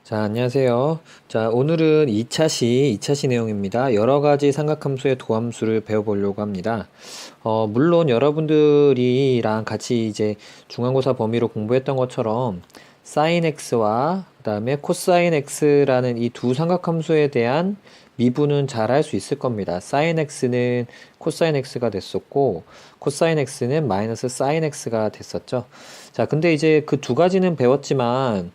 자, 안녕하세요. 자, 오늘은 2차시 내용입니다. 여러 가지 삼각함수의 도함수를 배워보려고 합니다. 물론 여러분들이랑 같이 이제 중간고사 범위로 공부했던 것처럼 sin x와 그다음에 코사인 x라는 이 두 삼각함수에 대한 미분은 잘 할 수 있을 겁니다. sin x는 코사인 x가 됐었고, 코사인 x는 마이너스 sin x가 됐었죠. 자, 근데 이제 그 두 가지는 배웠지만,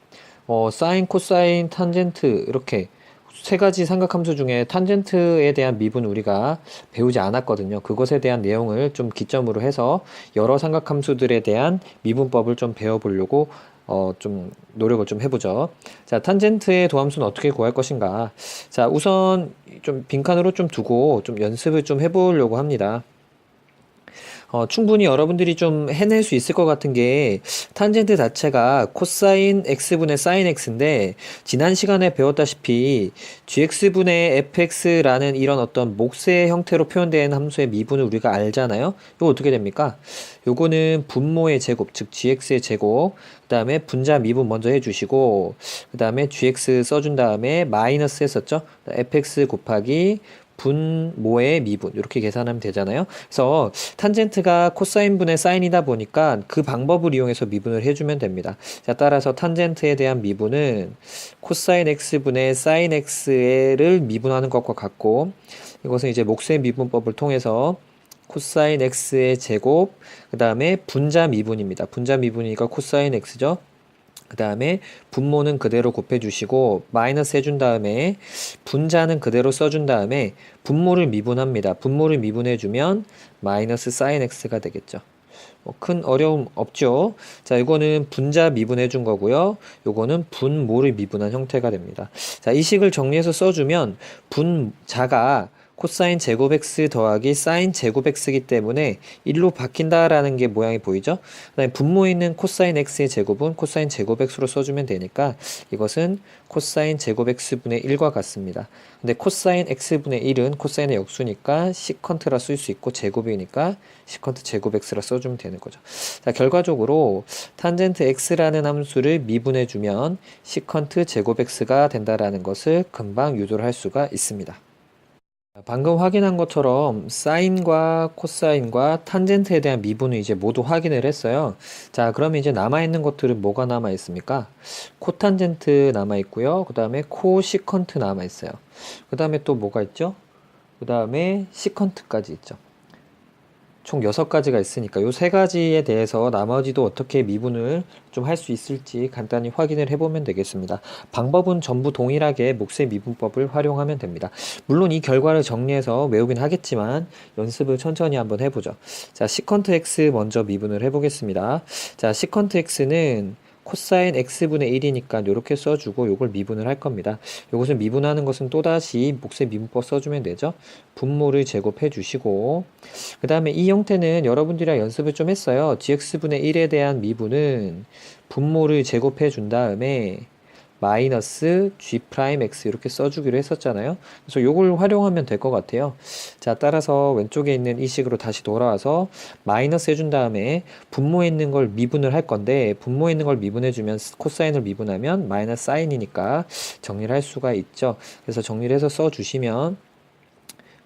사인, 코사인, 탄젠트 이렇게 세 가지 삼각함수 중에 탄젠트에 대한 미분 우리가 배우지 않았거든요. 그것에 대한 내용을 좀 기점으로 해서 여러 삼각함수들에 대한 미분법을 좀 배워보려고 좀 노력을 좀 해보죠. 자, 탄젠트의 도함수는 어떻게 구할 것인가? 자, 우선 좀 빈칸으로 좀 두고 좀 연습을 좀 해보려고 합니다. 충분히 여러분들이 좀 해낼 수 있을 것 같은 게 탄젠트 자체가 코사인 x분의 사인 x인데 지난 시간에 배웠다시피 gx분의 fx라는 이런 어떤 몫의 형태로 표현된 함수의 미분을 우리가 알잖아요. 이거 어떻게 됩니까? 요거는 분모의 제곱, 즉 gx의 제곱, 그 다음에 분자 미분 먼저 해주시고 그 다음에 gx 써준 다음에 마이너스 했었죠. fx 곱하기 분모의 미분 이렇게 계산하면 되잖아요. 그래서 탄젠트가 코사인 분의 사인이다 보니까 그 방법을 이용해서 미분을 해주면 됩니다. 자, 따라서 탄젠트에 대한 미분은 코사인 x분의 사인 x를 미분하는 것과 같고, 이것은 이제 몫의 미분법을 통해서 코사인 x의 제곱, 그 다음에 분자 미분입니다. 분자 미분이니까 코사인 x죠. 그 다음에 분모는 그대로 곱해주시고 마이너스 해준 다음에 분자는 그대로 써준 다음에 분모를 미분합니다. 분모를 미분해주면 마이너스 사인 x가 되겠죠. 큰 어려움 없죠. 자, 이거는 분자 미분해 준 거고요. 요거는 분모를 미분한 형태가 됩니다. 자, 이 식을 정리해서 써주면 분자가 코사인 제곱 x 더하기 사인 제곱 x이기 때문에 1로 바뀐다라는 게 모양이 보이죠? 그다음에 분모에 있는 코사인 x의 제곱은 코사인 제곱 x로 써주면 되니까 이것은 코사인 제곱 x분의 1과 같습니다. 근데 코사인 x분의 1은 코사인의 역수니까 시컨트라 쓸 수 있고 제곱이니까 시컨트 제곱 x라 써주면 되는 거죠. 자, 결과적으로 탄젠트 x라는 함수를 미분해주면 시컨트 제곱 x가 된다라는 것을 금방 유도를 할 수가 있습니다. 방금 확인한 것처럼 사인과 코사인과 탄젠트에 대한 미분을 이제 모두 확인을 했어요. 자, 그러면 이제 남아있는 것들은 뭐가 남아있습니까? 코탄젠트 남아있고요. 그 다음에 코시컨트 남아있어요. 그 다음에 또 뭐가 있죠? 그 다음에 시컨트까지 있죠. 총 6가지가 있으니까 요 3가지에 대해서 나머지도 어떻게 미분을 좀 할 수 있을지 간단히 확인을 해보면 되겠습니다. 방법은 전부 동일하게 몫의 미분법을 활용하면 됩니다. 물론 이 결과를 정리해서 외우긴 하겠지만 연습을 천천히 한번 해보죠. 자, 시컨트 x 먼저 미분을 해보겠습니다. 자, 시컨트 x는 코사인 x분의 1이니까 이렇게 써주고 요걸 미분을 할 겁니다. 요것을 미분하는 것은 또다시 몫의 미분법 써주면 되죠. 분모를 제곱해 주시고 그 다음에 이 형태는 여러분들이랑 연습을 좀 했어요. gx분의 1에 대한 미분은 분모를 제곱해 준 다음에 마이너스 g'x 이렇게 써주기로 했었잖아요. 그래서 요걸 활용하면 될 것 같아요. 자, 따라서 왼쪽에 있는 이 식으로 다시 돌아와서 마이너스 해준 다음에 분모에 있는 걸 미분을 할 건데 분모에 있는 걸 미분해주면 코사인을 미분하면 마이너스 사인이니까 정리를 할 수가 있죠. 그래서 정리를 해서 써주시면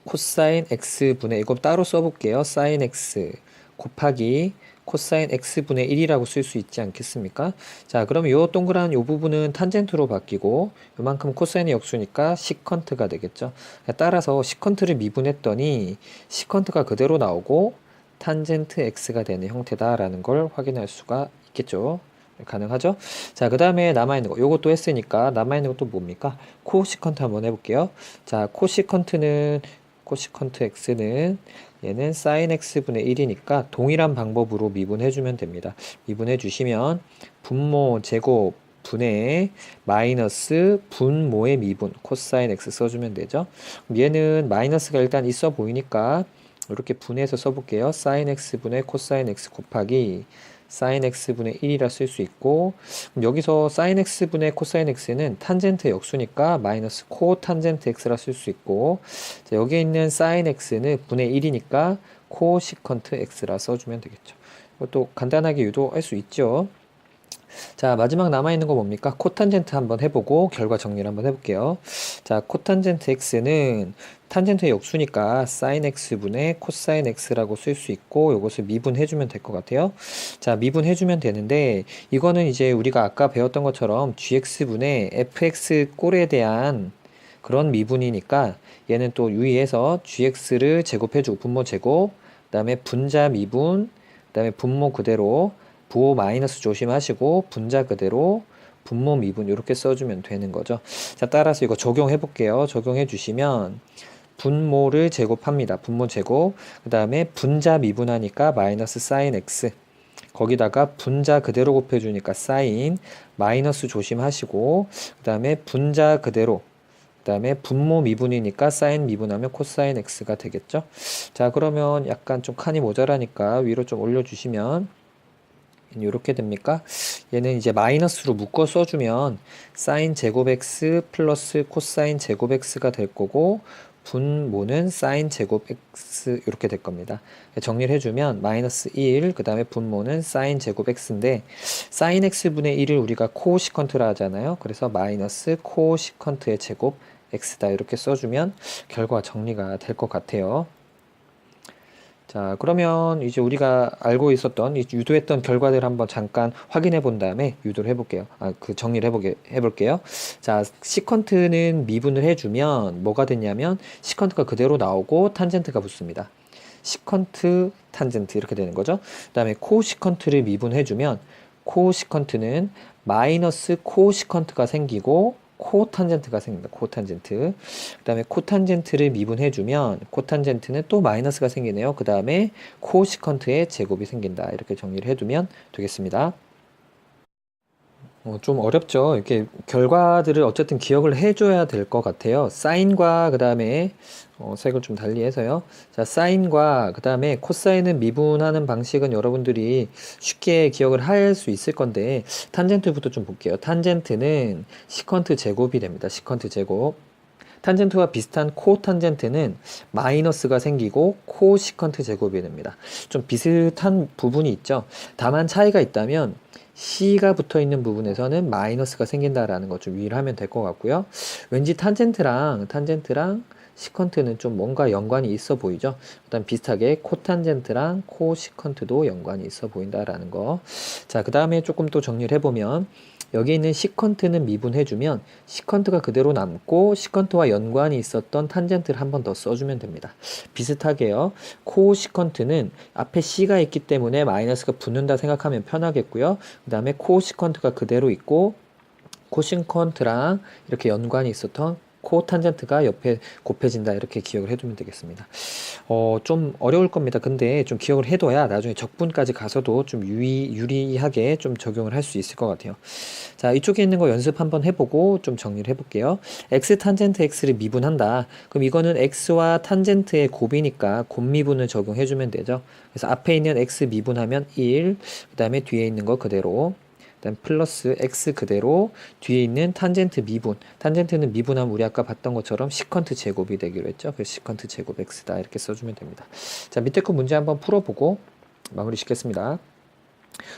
코사인 x분의 이거 따로 써볼게요. 사인 x 곱하기 코사인 x분의 1이라고 쓸 수 있지 않겠습니까? 자, 그러면 요 동그란 요 부분은 탄젠트로 바뀌고 요만큼 코사인의 역수니까 시컨트가 되겠죠. 따라서 시컨트를 미분했더니 시컨트가 그대로 나오고 탄젠트 x가 되는 형태다라는 걸 확인할 수가 있겠죠. 가능하죠? 자, 그 다음에 남아있는 거 요것도 했으니까 남아있는 것도 뭡니까? 코시컨트 한번 해볼게요. 자, 코시컨트 x는 얘는 sin x분의 1이니까 동일한 방법으로 미분해주면 됩니다. 미분해 주시면 분모 제곱 분의 마이너스 분모의 미분 코사인 x 써주면 되죠. 얘는 마이너스가 일단 있어 보이니까 이렇게 분해서 써볼게요. sin x분의 코사인 x 곱하기 sin x분의 1이라 쓸 수 있고 여기서 sin x분의 코사인 x는 탄젠트 역수니까 마이너스 코 탄젠트 x라 쓸 수 있고 자, 여기에 있는 sin x는 분의 1이니까 코 시컨트 x라 써주면 되겠죠. 이것도 간단하게 유도할 수 있죠. 자, 마지막 남아있는 거 뭡니까? 코탄젠트 한번 해보고 결과 정리를 한번 해볼게요. 자, 코탄젠트 x는 탄젠트의 역수니까 sin x분의 코사인 x라고 쓸 수 있고 요것을 미분해주면 될 것 같아요. 자, 미분해주면 되는데 이거는 이제 우리가 아까 배웠던 것처럼 gx분의 fx 꼴에 대한 그런 미분이니까 얘는 또 유의해서 gx를 제곱해주고 분모 제곱, 그 다음에 분자 미분, 그 다음에 분모 그대로 부호 마이너스 조심하시고 분자 그대로 분모 미분 이렇게 써주면 되는 거죠. 자, 따라서 이거 적용해 볼게요. 적용해 주시면 분모를 제곱합니다. 분모 제곱. 그 다음에 분자 미분하니까 마이너스 사인 x. 거기다가 분자 그대로 곱해주니까 사인 마이너스 조심하시고 그 다음에 분자 그대로 그 다음에 분모 미분이니까 사인 미분하면 코사인 x가 되겠죠. 자, 그러면 약간 좀 칸이 모자라니까 위로 좀 올려주시면 이렇게 됩니까? 얘는 이제 마이너스로 묶어 써주면 사인 제곱 x 플러스 코사인 제곱 x가 될 거고 분모는 사인 제곱 x 이렇게 될 겁니다. 정리를 해주면 마이너스 1, 그 다음에 분모는 사인 제곱 x인데 사인 x분의 1을 우리가 코시컨트라 하잖아요. 그래서 마이너스 코시컨트의 제곱 x다 이렇게 써주면 결과가 정리가 될 것 같아요. 자, 그러면 이제 우리가 알고 있었던 유도했던 결과들 한번 잠깐 확인해 본 다음에 유도를 해볼게요. 정리를 해볼게요. 자, 시컨트는 미분을 해주면 뭐가 됐냐면 시컨트가 그대로 나오고 탄젠트가 붙습니다. 시컨트, 탄젠트 이렇게 되는 거죠. 그 다음에 코시컨트를 미분해주면 코시컨트는 마이너스 코시컨트가 생기고 코탄젠트가 생깁니다. 코탄젠트. 그 다음에 코탄젠트를 미분해주면 코탄젠트는 또 마이너스가 생기네요. 그 다음에 코시컨트의 제곱이 생긴다. 이렇게 정리를 해두면 되겠습니다. 좀 어렵죠. 이렇게 결과들을 어쨌든 기억을 해줘야 될 것 같아요. 사인과 그 다음에 색을 좀 달리해서요. 자, 사인과 그 다음에 코사인을 미분하는 방식은 여러분들이 쉽게 기억을 할 수 있을 건데 탄젠트부터 좀 볼게요. 탄젠트는 시컨트 제곱이 됩니다. 시컨트 제곱. 탄젠트와 비슷한 코탄젠트는 마이너스가 생기고 코시컨트 제곱이 됩니다. 좀 비슷한 부분이 있죠. 다만 차이가 있다면 C가 붙어 있는 부분에서는 마이너스가 생긴다라는 것 좀 유의를 하면 될 것 같고요. 왠지 탄젠트랑 시컨트는 좀 뭔가 연관이 있어 보이죠. 일단 비슷하게 코탄젠트랑 코시컨트도 연관이 있어 보인다라는 거. 자, 그 다음에 조금 또 정리를 해보면 여기 있는 시컨트는 미분해주면 시컨트가 그대로 남고 시컨트와 연관이 있었던 탄젠트를 한 번 더 써주면 됩니다. 비슷하게요. 코시컨트는 앞에 C가 있기 때문에 마이너스가 붙는다 생각하면 편하겠고요. 그 다음에 코시컨트가 그대로 있고 코시컨트랑 이렇게 연관이 있었던 코탄젠트가 옆에 곱해진다 이렇게 기억을 해두면 되겠습니다. 좀 어려울 겁니다. 근데 좀 기억을 해둬야 나중에 적분까지 가서도 좀 유리하게 좀 적용을 할 수 있을 것 같아요. 자, 이쪽에 있는 거 연습 한번 해보고 좀 정리를 해볼게요. x 탄젠트 x를 미분한다. 그럼 이거는 x와 탄젠트의 곱이니까 곱미분을 적용해주면 되죠. 그래서 앞에 있는 x 미분하면 1, 그 다음에 뒤에 있는 거 그대로 그다음 플러스 x 그대로 뒤에 있는 탄젠트 미분. 탄젠트는 미분하면 우리 아까 봤던 것처럼 시컨트 제곱이 되기로 했죠. 그래서 시컨트 제곱 x다 이렇게 써주면 됩니다. 자, 밑에 거 문제 한번 풀어보고 마무리 짓겠습니다.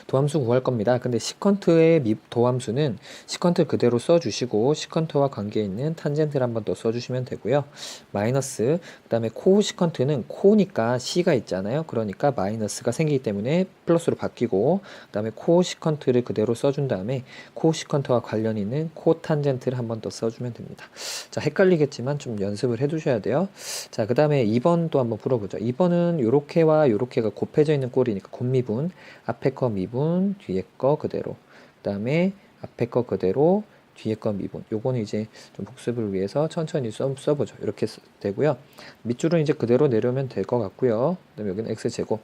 도함수 구할 겁니다. 근데 시컨트의 도함수는 시컨트 그대로 써주시고 시컨트와 관계 있는 탄젠트를 한번 더 써주시면 되고요. 마이너스 그 다음에 코시컨트는 코니까 C가 있잖아요. 그러니까 마이너스가 생기기 때문에 플러스로 바뀌고 그 다음에 코시컨트를 그대로 써준 다음에 코시컨트와 관련 있는 코탄젠트를 한번 더 써주면 됩니다. 자, 헷갈리겠지만 좀 연습을 해두셔야 돼요. 자, 그 다음에 2번 또 한번 풀어보죠. 2번은 요렇게와 요렇게가 곱해져 있는 꼴이니까 곱미분 앞에 거 미분, 뒤에 거 그대로. 그 다음에 앞에 거 그대로, 뒤에 거 미분. 요거는 이제 좀 복습을 위해서 천천히 써보죠. 이렇게 되고요. 밑줄은 이제 그대로 내려오면 될 것 같고요. 그 다음에 여기는 x제곱.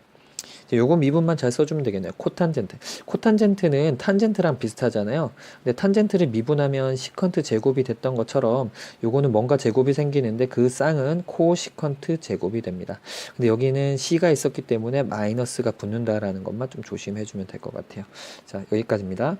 요거 미분만 잘 써주면 되겠네요. 코탄젠트. 코탄젠트는 탄젠트랑 비슷하잖아요. 근데 탄젠트를 미분하면 시컨트 제곱이 됐던 것처럼 요거는 뭔가 제곱이 생기는데 그 쌍은 코시컨트 제곱이 됩니다. 근데 여기는 C가 있었기 때문에 마이너스가 붙는다라는 것만 좀 조심해주면 될 것 같아요. 자, 여기까지입니다.